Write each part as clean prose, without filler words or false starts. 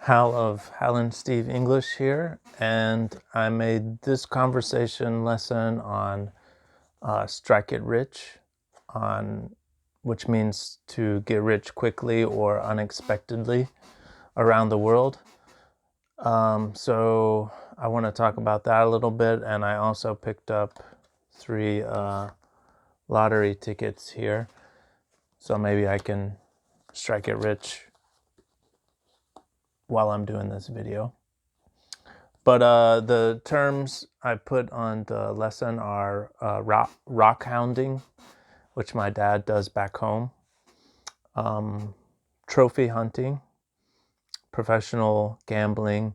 Hal of Hal and Steve English here, and I made this conversation lesson on strike it rich, which means to get rich quickly or unexpectedly around the world. So I want to talk about that a little bit, and I also picked up 3 lottery tickets here, so maybe I can strike it rich while I'm doing this video. But the terms I put on the lesson are rock hounding, which my dad does back home, trophy hunting, professional gambling,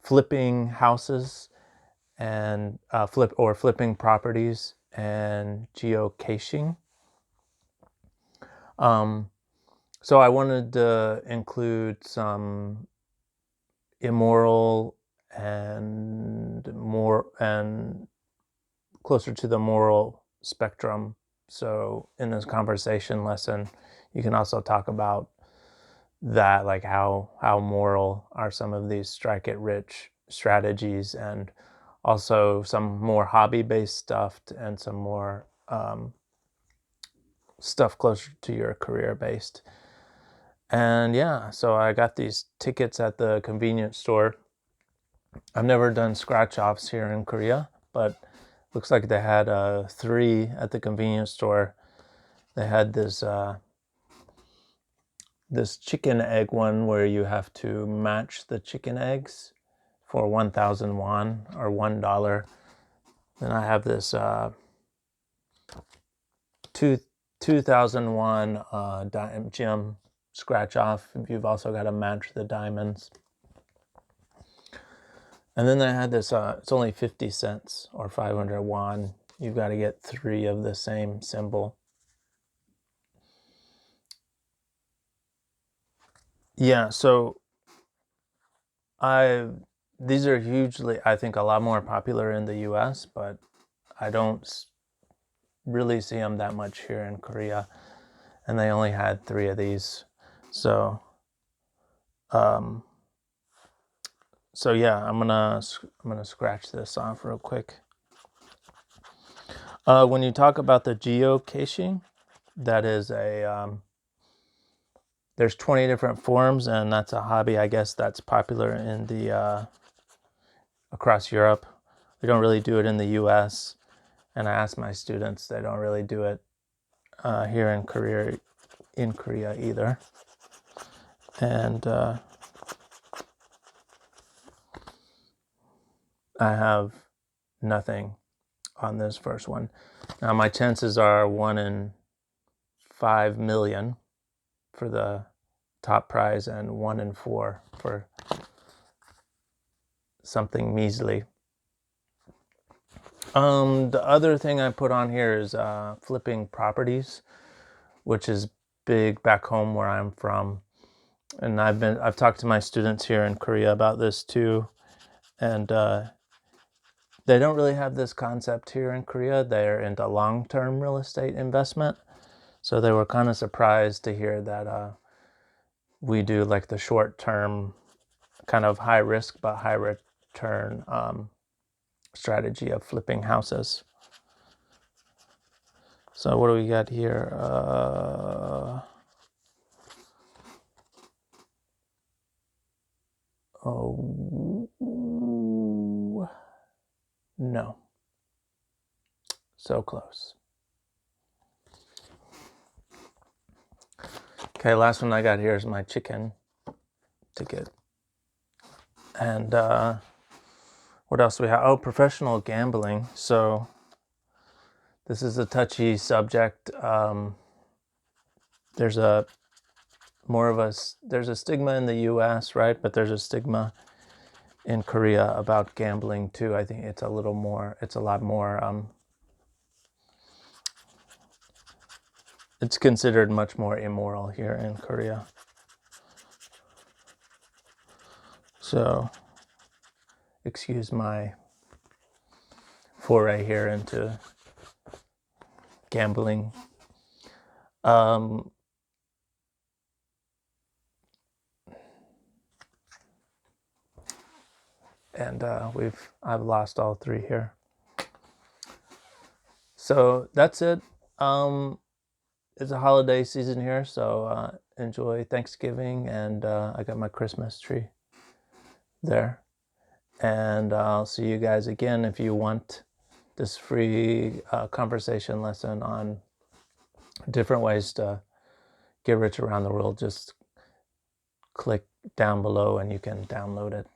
flipping houses, and flipping properties, and geocaching. So I wanted to include some immoral and closer to the moral spectrum. So in this conversation lesson, you can also talk about that, like how moral are some of these strike it rich strategies, and also some more hobby-based stuff and some more stuff closer to your career-based. And yeah, so I got these tickets at the convenience store. I've never done scratch offs here in Korea, but looks like they had 3 at the convenience store. They had this chicken egg one where you have to match the chicken eggs for 1,000 won or $1. Then I have this 2,000 won gem scratch off. You've also got to match the diamonds. And then they had this, it's only 50 cents or 500 won. You've got to get 3 of the same symbol. Yeah, so these are hugely, I think, a lot more popular in the US, but I don't really see them that much here in Korea. And they only had 3 of these. So yeah, I'm gonna scratch this off real quick. When you talk about the geocaching, that is there's 20 different forms, and that's a hobby, I guess, that's popular in the across Europe. We don't really do it in the US, and I asked my students, they don't really do it here in Korea either. And I have nothing on this first one. Now my chances are 1 in 5 million for the top prize and 1 in 4 for something measly. The other thing I put on here is flipping properties, which is big back home where I'm from. And I've talked to my students here in Korea about this too. And they don't really have this concept here in Korea. They're into long-term real estate investment. So they were kind of surprised to hear that we do like the short-term kind of high risk but high return strategy of flipping houses. So what do we got here? No. So close. Okay, last one I got here is my chicken ticket. And what else do we have? Oh, professional gambling. So this is a touchy subject. There's a stigma in the US, right? But there's a stigma in Korea about gambling too. I think it's a lot more, it's considered much more immoral here in Korea. So excuse my foray here into gambling. and I've lost all 3 here. So that's it. It's a holiday season here, so enjoy Thanksgiving, and I got my Christmas tree there. And I'll see you guys again. If you want this free conversation lesson on different ways to get rich around the world, just click down below and you can download it.